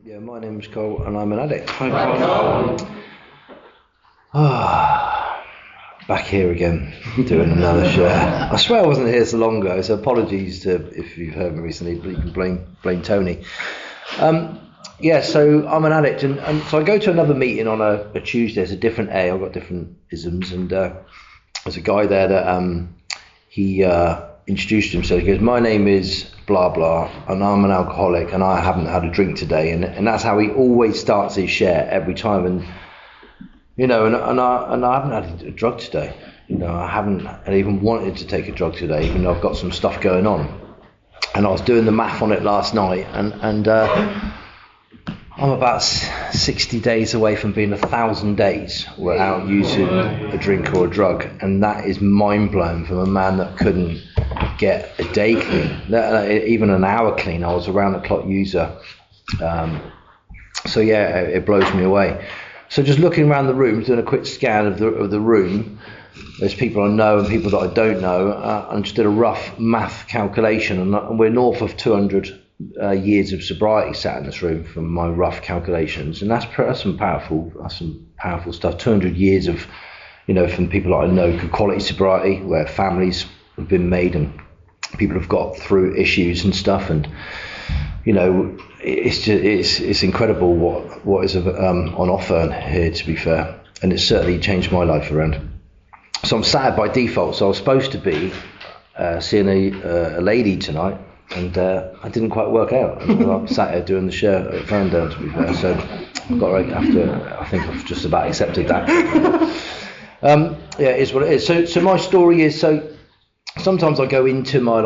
Yeah, my name's Col and I'm an addict. Hi, Col. Back here again, doing another share. I swear I wasn't here so long ago, so apologies if you've heard me recently, but you can blame Tony. So I'm an addict, and so I go to another meeting on a Tuesday. It's a different A. I've got different isms, and there's a guy there that he introduced himself. He goes, "My name is blah blah, and I'm an alcoholic, and I haven't had a drink today," and that's how he always starts his share every time. And you know, and I haven't had a drug today. You know, I even wanted to take a drug today, even though I've got some stuff going on. And I was doing the math on it last night, and I'm about 60 days away from being 1,000 days without using a drink or a drug, and that is mind-blowing from a man that couldn't get a day clean, even an hour clean. I was a round-the-clock user. So yeah, it blows me away. So just looking around the room, doing a quick scan of the room, there's people I know and people that I don't know, and just did a rough math calculation, and we're north of 200 years of sobriety sat in this room from my rough calculations, and that's some powerful stuff. 200 years of, you know, from people that I know, good quality sobriety, where families have been made and people have got through issues and stuff, and you know, it's incredible what is on offer here, to be fair, and it's certainly changed my life around. So I'm sad by default. So I was supposed to be seeing a lady tonight, and I didn't quite work out. And I sat here doing the share at Ferndown, to be fair. So I've got right after. I think I've just about accepted that. It is what it is. So my story is, so sometimes I go into my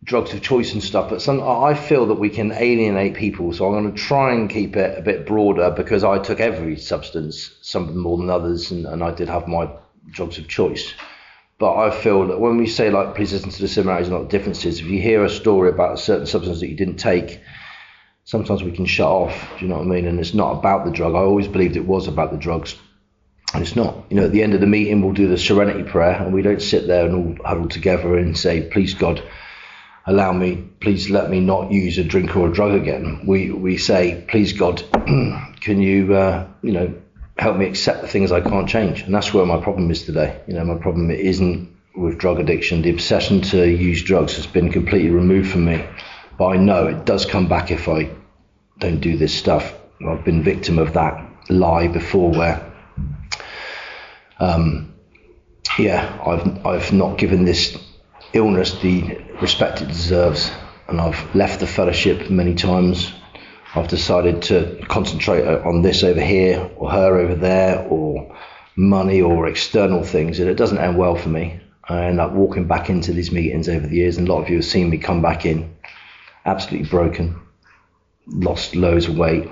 drugs of choice and stuff, but I feel that we can alienate people, so I'm going to try and keep it a bit broader, because I took every substance, some of them more than others, and I did have my drugs of choice. But I feel that when we say, please listen to the similarities and not the differences, if you hear a story about a certain substance that you didn't take, sometimes we can shut off, do you know what I mean? And it's not about the drug. I always believed it was about the drugs, and it's not. You know, at the end of the meeting, we'll do the serenity prayer, and we don't sit there and all huddle together and say, please God, allow me, please let me not use a drink or a drug again. We say, please God, can you, help me accept the things I can't change? And that's where my problem is today. You know, my problem isn't with drug addiction. The obsession to use drugs has been completely removed from me. But I know it does come back if I don't do this stuff. I've been victim of that lie before, where, I've not given this illness the respect it deserves, and I've left the fellowship many times. I've decided to concentrate on this over here, or her over there, or money, or external things, and it doesn't end well for me. I end up walking back into these meetings over the years, and a lot of you have seen me come back in absolutely broken, lost loads of weight,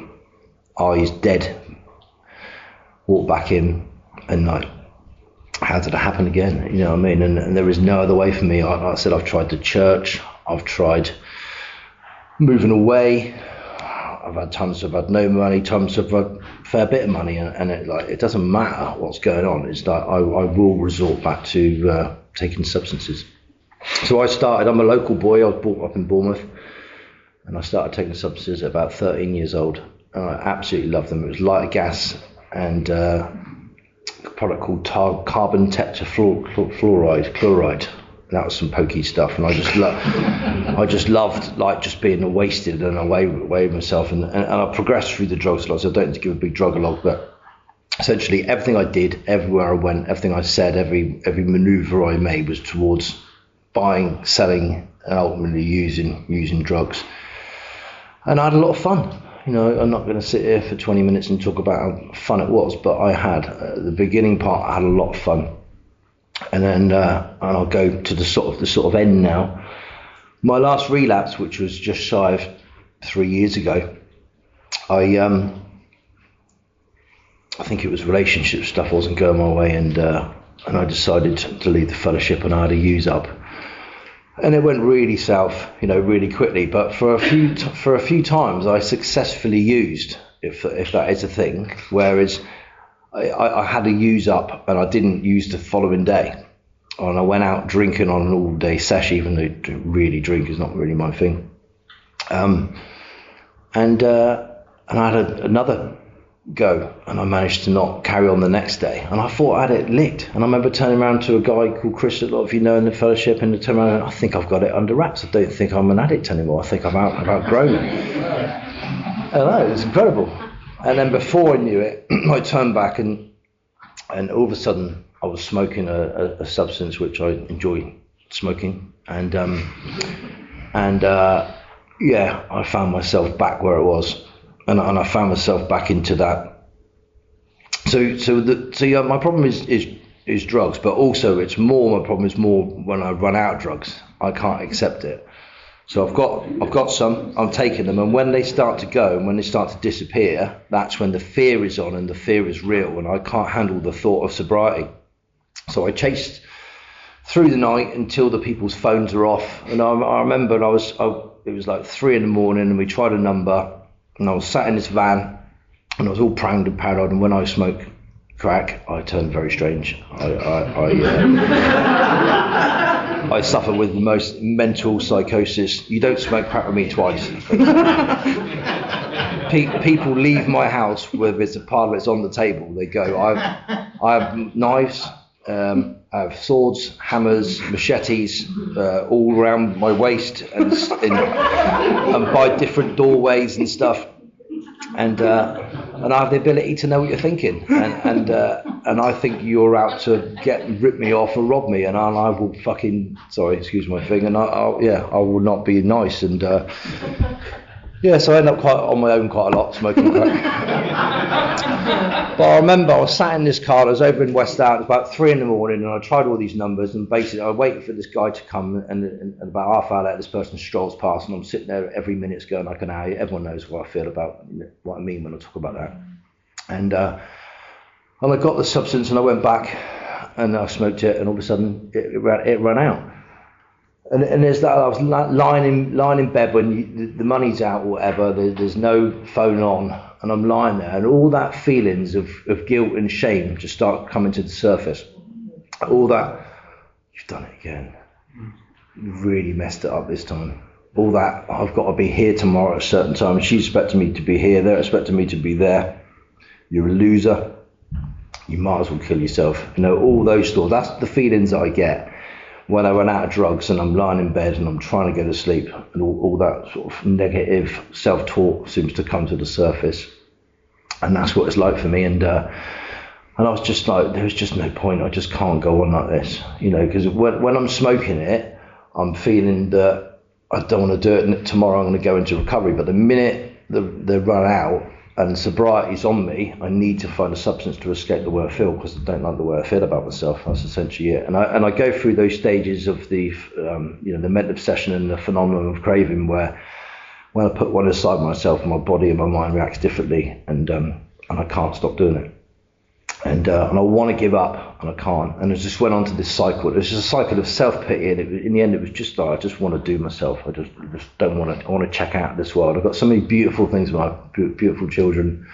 eyes dead, walk back in, and how did it happen again? You know what I mean? And there is no other way for me. Like I said, I've tried the church, I've tried moving away, I've had times I've had no money, times I've had a fair bit of money, and it doesn't matter what's going on. It's like I will resort back to taking substances. So I'm a local boy. I was brought up in Bournemouth, and I started taking substances at about 13 years old. And I absolutely loved them. It was lighter gas and a product called carbon chloride. That was some pokey stuff, and I just loved just being wasted and away with myself, and I progressed through the drugs a lot. So I don't need to give a big drug log, but essentially everything I did, everywhere I went, everything I said, every maneuver I made was towards buying, selling, and ultimately using drugs. And I had a lot of fun. You know, I'm not going to sit here for 20 minutes and talk about how fun it was, but I had the beginning part. I had a lot of fun. And then and I'll go to the sort of end now. My last relapse, which was just shy of 3 years ago, I think it was relationship stuff wasn't going my way, and I decided to leave the fellowship, and I had a use up, and it went really south, really quickly. But for a few times, I successfully used, if that is a thing. Whereas I had a use up and I didn't use the following day, and I went out drinking on an all-day sesh, even though really drink is not really my thing. And And I had another go, and I managed to not carry on the next day. And I thought I had it licked. And I remember turning around to a guy called Chris, that a lot of you know in the fellowship, and I turned around and I think I've got it under wraps. I don't think I'm an addict anymore. I think I've outgrown it. I know, it was incredible. And then before I knew it, I turned back and all of a sudden I was smoking a substance which I enjoy smoking, and I found myself back where it was, and I found myself back into that. So my problem is drugs, but also my problem is more when I run out of drugs. I can't accept it. So I've got some, I'm taking them, and when they start to go and when they start to disappear, that's when the fear is on and the fear is real, and I can't handle the thought of sobriety. So I chased through the night until the people's phones are off, and I remember it was like 3 a.m, and we tried a number, and I was sat in this van, and I was all primed and paranoid, and when I smoke crack, I turn very strange. I suffer with the most mental psychosis. You don't smoke crack with me twice. People leave my house with there's a pile that's on the table. They go, I have knives, I have swords, hammers, machetes, all around my waist, and by different doorways and stuff. And I have the ability to know what you're thinking, and I think you're out to rip me off or rob me, and I will fucking, sorry, excuse my thing, and I will not be nice, and so I end up quite on my own quite a lot, smoking crack. But I remember I was sat in this car, I was over in West Down, it was about 3 a.m, and I tried all these numbers, and basically I waited for this guy to come, and about half hour later this person strolls past, and I'm sitting there every minute's going like an hour. Everyone knows what I feel about, what I mean when I talk about that. And I got the substance, and I went back and I smoked it, and all of a sudden it ran out. And there's that, I was lying in bed when the money's out or whatever, there's no phone on, and I'm lying there, and all that feelings of guilt and shame just start coming to the surface. All that, you've done it again. You've really messed it up this time. All that, I've got to be here tomorrow at a certain time, and she's expecting me to be here, they're expecting me to be there. You're a loser. You might as well kill yourself. All those thoughts, that's the feelings that I get when I run out of drugs and I'm lying in bed and I'm trying to go to sleep, and all that sort of negative self-talk seems to come to the surface, and that's what it's like for me. And I was just like, there's just no point. I just can't go on like this, because when I'm smoking it, I'm feeling that I don't want to do it tomorrow. I'm going to go into recovery. But the minute they run out and sobriety's on me, I need to find a substance to escape the way I feel, because I don't like the way I feel about myself. That's essentially it. And I go through those stages of the mental obsession and the phenomenon of craving, where when I put one aside myself, my body and my mind reacts differently, and I can't stop doing it. And I want to give up, and I can't. And I just went on to this cycle. It was just a cycle of self-pity, and in the end it was just like, I just want to do myself. I just don't want to. I want to check out this world. I've got so many beautiful things, beautiful children,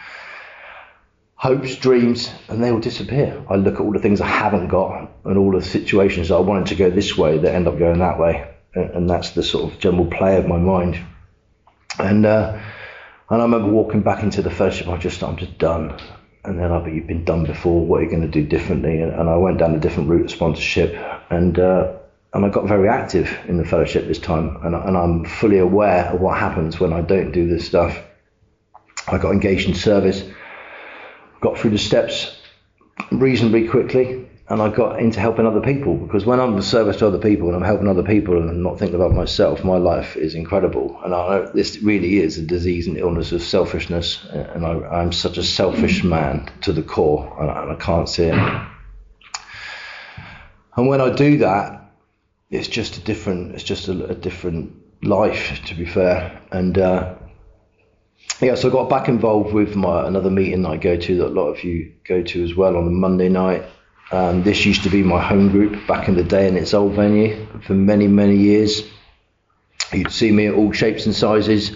hopes, dreams, and they all disappear. I look at all the things I haven't got, and all the situations that I wanted to go this way that end up going that way, and that's the sort of general play of my mind. And I remember walking back into the fellowship. I'm just done. And then but you've been done before, what are you going to do differently? And I went down a different route of sponsorship, and I got very active in the fellowship this time, and I'm fully aware of what happens when I don't do this stuff. I got engaged in service, got through the steps reasonably quickly, and I got into helping other people, because when I'm of service to other people and I'm helping other people and I'm not thinking about myself, my life is incredible. And I know this really is a disease and illness of selfishness, and I'm such a selfish man to the core, and I can't see it. And when I do that, it's just a different life, to be fair. And so I got back involved with another meeting that I go to, that a lot of you go to as well, on a Monday night. This used to be my home group back in the day in its old venue for many, many years. You'd see me at all shapes and sizes,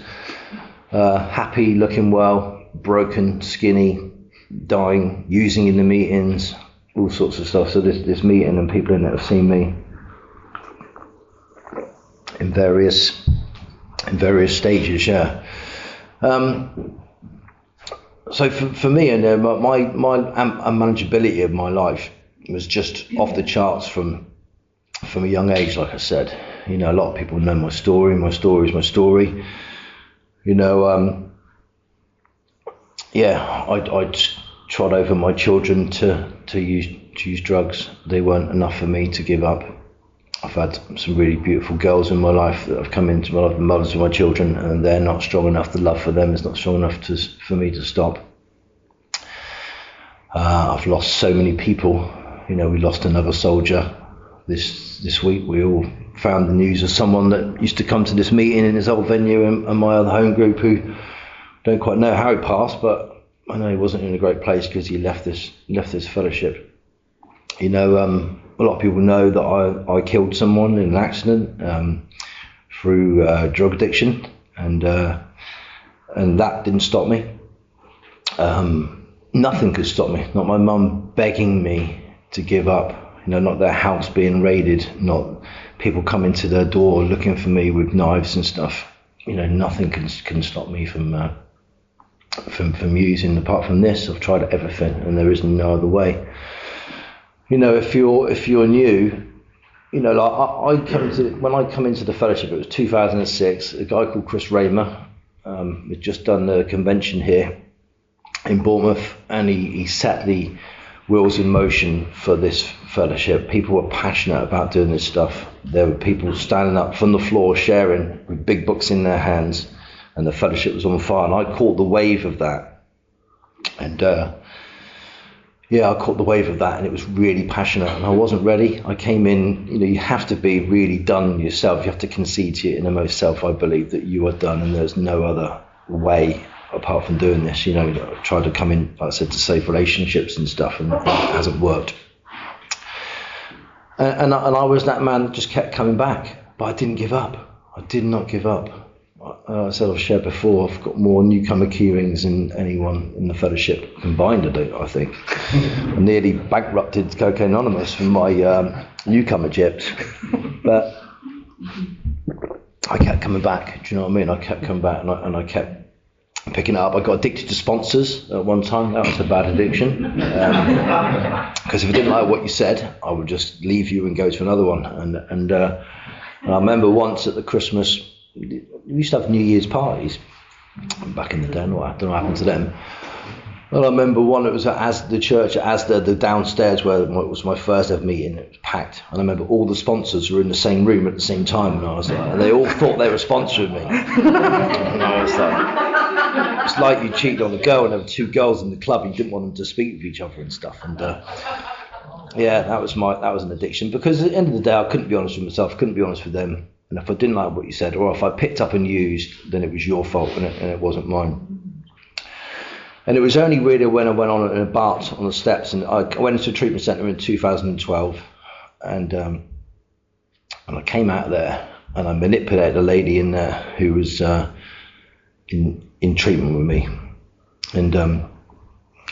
happy, looking well, broken, skinny, dying, using in the meetings, all sorts of stuff. So this meeting, and people in it have seen me in various stages, yeah. So for me, and my unmanageability of my life was just off the charts from a young age. Like I said, a lot of people know my story. My story is my story. I trod over my children to use drugs. They weren't enough for me to give up. I've had some really beautiful girls in my life that have come into my life, mothers of my children, and they're not strong enough. The love for them is not strong enough for me to stop. I've lost so many people. We lost another soldier this week. We all found the news of someone that used to come to this meeting in this old venue, and my other home group, who don't quite know how he passed, but I know he wasn't in a great place because he left this fellowship. A lot of people know that I killed someone in an accident through drug addiction, and that didn't stop me. Nothing could stop me. Not my mum begging me to give up. Not their house being raided. Not people coming to their door looking for me with knives and stuff. Nothing can stop me from using. Apart from this, I've tried everything, and there is no other way. If you're new, when I come into the fellowship, it was 2006. A guy called Chris Raymer had just done the convention here in Bournemouth, and he set the wheels in motion for this fellowship. People were passionate about doing this stuff. There were people standing up from the floor sharing with big books in their hands, and the fellowship was on fire. And I caught the wave of that, and I caught the wave of that, and it was really passionate, and I wasn't ready. I came in, you have to be really done yourself. You have to concede to your innermost self, I believe, that you are done, and there's no other way apart from doing this. I tried to come in, like I said, to save relationships and stuff, and it hasn't worked. And I was that man that just kept coming back, but I didn't give up. I did not give up. I said, I've shared before, I've got more newcomer keyrings than anyone in the fellowship combined, I think. I nearly bankrupted Cocaine Anonymous from my newcomer gyps, but I kept coming back. Do you know what I mean? I kept coming back, and I kept picking it up. I got addicted to sponsors at one time. That was a bad addiction, because if I didn't like what you said, I would just leave you and go to another one. And I remember once at the Christmas, we used to have New Year's parties back in the day. I don't know what happened to them. And I remember one, it was at the church at Asda, the downstairs where it was my first ever meeting. It was packed, and I remember all the sponsors were in the same room at the same time, and I was like, and they all thought they were sponsoring me. And I was like, it's like you cheated on a girl, and there were two girls in the club, and you didn't want them to speak with each other and stuff. And that was an addiction, because at the end of the day, I couldn't be honest with myself, couldn't be honest with them. And if I didn't like what you said, or if I picked up and used, then it was your fault, and it wasn't mine. And it was only really when I went on and embarked on the steps, and I went into a treatment centre in 2012, and I came out of there, and I manipulated a lady in there who was in treatment with me, and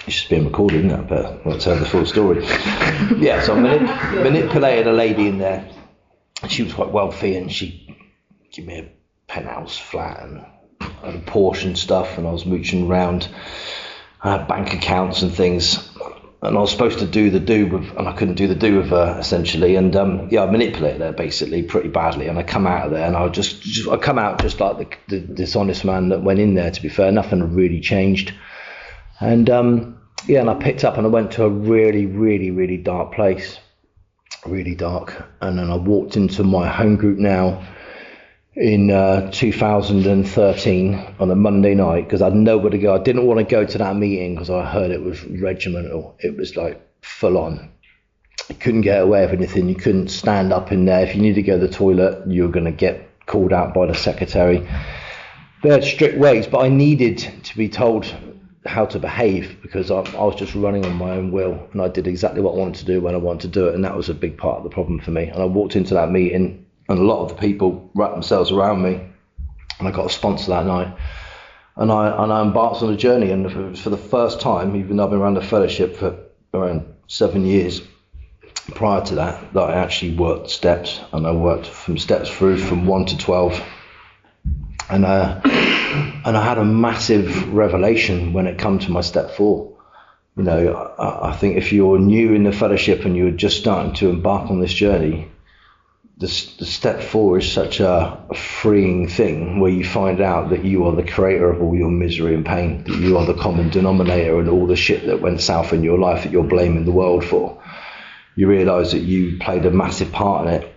it's just being recorded, isn't it? But I'll tell the full story. Yeah, so I manipulated a lady in there. She was quite wealthy, and she gave me a penthouse flat and I had a Porsche and stuff, and I was mooching around. I had bank accounts and things, and I was supposed to do the do with, and I couldn't do the do with her essentially. And I manipulated her basically pretty badly. And I come out of there, and I come out just like the dishonest man that went in there. To be fair, nothing had really changed. And and I picked up and I went to a really, really, really dark place. Really dark. And then I walked into my home group now in 2013 on a Monday night, because I had nowhere to go. I didn't want to go to that meeting because I heard it was regimental. It was like full on. You couldn't get away with anything. You couldn't stand up in there. If you needed to go to the toilet, you were going to get called out by the secretary. They had strict ways, but I needed to be told how to behave, because I was just running on my own will, and I did exactly what I wanted to do when I wanted to do it, and that was a big part of the problem for me. And I walked into that meeting, and a lot of the people wrapped themselves around me, and I got a sponsor that night, and I embarked on a journey. And it was for the first time, even though I've been around the fellowship for around 7 years prior to that I actually worked steps, and I worked from steps through from 1 to 12, And I had a massive revelation when it come to my step 4. You know, I think if you're new in the fellowship and you're just starting to embark on this journey, the step 4 is such a freeing thing, where you find out that you are the creator of all your misery and pain, that you are the common denominator and all the shit that went south in your life that you're blaming the world for. You realise that you played a massive part in it.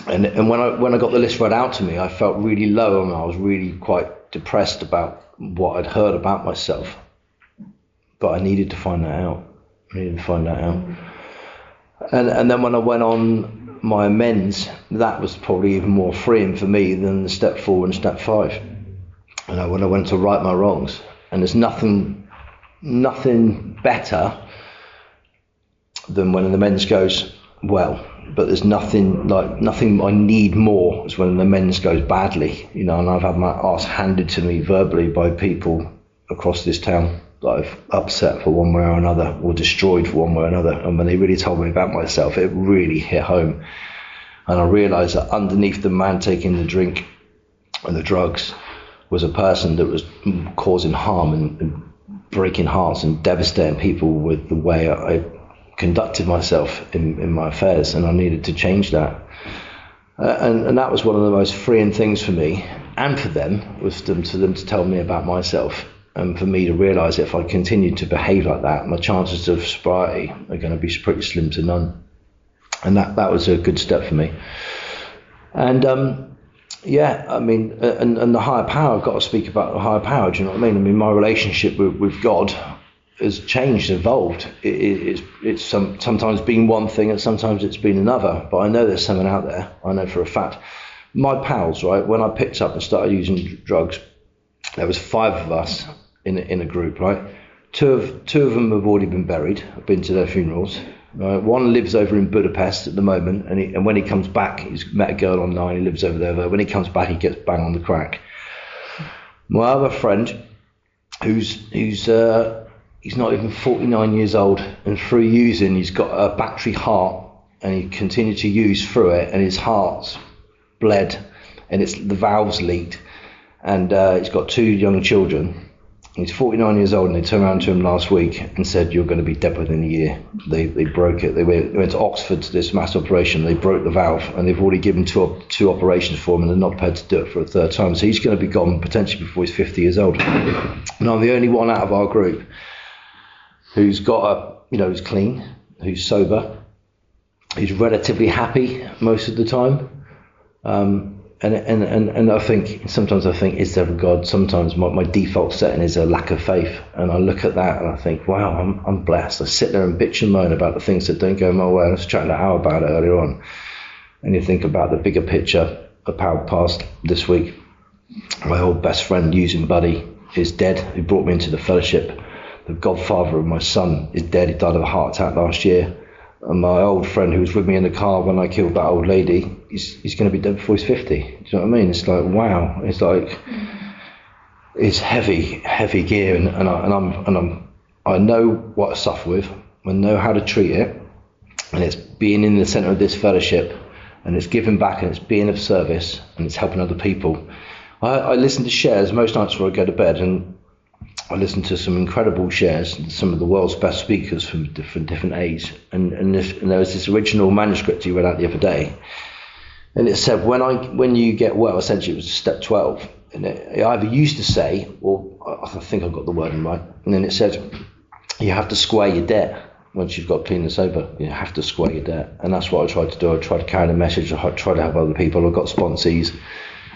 And when I got the list read out to me, I felt really low, and I was really quite depressed about what I'd heard about myself. But I needed to find that out. And then when I went on my amends, that was probably even more freeing for me than the step 4 and step 5. You know, when I went to right my wrongs, and there's nothing better than when an amends goes well. But there's nothing I need more is when the amends goes badly, you know, and I've had my arse handed to me verbally by people across this town that I've upset for one way or another, or destroyed for one way or another. And when they really told me about myself, it really hit home. And I realised that underneath the man taking the drink and the drugs was a person that was causing harm and breaking hearts and devastating people with the way I conducted myself in my affairs, and I needed to change that. And that was one of the most freeing things for me and for them, was for them to tell me about myself, and for me to realise that if I continued to behave like that, my chances of sobriety are going to be pretty slim to none. And that was a good step for me. And I mean, and the higher power, I've got to speak about the higher power, do you know what I mean? I mean, my relationship with God has changed, evolved. It's sometimes been one thing and sometimes it's been another, but I know there's someone out there. I know for a fact. My pals, right, when I picked up and started using drugs, there was 5 of us in a group, right? Two of them have already been buried. I've been to their funerals. Right? One lives over in Budapest at the moment, and when he comes back, he's met a girl online. He lives over there. When he comes back, he gets bang on the crack. My other friend, he's not even 49 years old, and through using, he's got a battery heart, and he continued to use through it, and his heart's bled, and the valves leaked, and he's got 2 young children. He's 49 years old, and they turned around to him last week and said, "You're going to be dead within a year." They broke it. They went to Oxford to this mass operation. They broke the valve, and they've already given two operations for him, and they're not prepared to do it for a 3rd time. So he's going to be gone potentially before he's 50 years old. And I'm the only one out of our group who's got who's clean, who's sober, who's relatively happy most of the time. And I think, sometimes I think, is there a God? Sometimes my default setting is a lack of faith. And I look at that and I think, wow, I'm blessed. I sit there and bitch and moan about the things that don't go my way. I was chatting to Al about it earlier on. And you think about the bigger picture. A power passed this week. My old best friend, using buddy, is dead. He brought me into the fellowship. The godfather of my son is dead. He died of a heart attack last year. And my old friend who was with me in the car when I killed that old lady, he's going to be dead before he's 50. Do you know what I mean? It's like, wow. It's like, it's heavy gear, and I know what I suffer with. I know how to treat it, and it's being in the centre of this fellowship, and it's giving back, and it's being of service, and it's helping other people. I listen to shares most nights before I go to bed, and I listened to some incredible shares, some of the world's best speakers from different ages, and there was this original manuscript he read out the other day, and it said, when you get well, essentially it was step 12, and it either used to say, or I think I got the wording right, and then it said, you have to square your debt. Once you've got clean and sober, you have to square your debt, and that's what I tried to do. I tried to carry the message. I tried to help other people. I've got sponsees,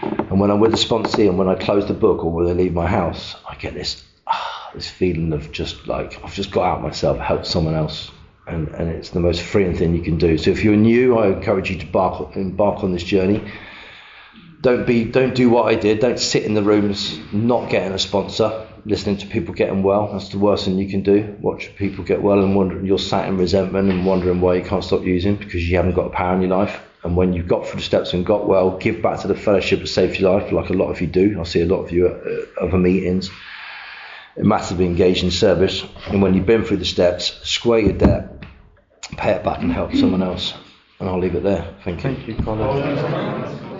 and when I'm with a sponsee, and when I close the book or when I leave my house, I get this feeling of just like, I've just got out myself, helped someone else, and it's the most freeing thing you can do. So if you're new, I encourage you to embark on this journey. Don't do what I did. Don't sit in the rooms not getting a sponsor, listening to people getting well. That's the worst thing you can do. Watch people get well and wondering, you're sat in resentment and wondering why you can't stop using, because you haven't got a power in your life. And when you've got through the steps and got well, give back to the fellowship of Save Your Life, like a lot of you do. I see a lot of you at other meetings, massively engaged in service. And when you've been through the steps, square your debt, pay it back and help someone else. And I'll leave it there. Thank you. Thank you, Colin.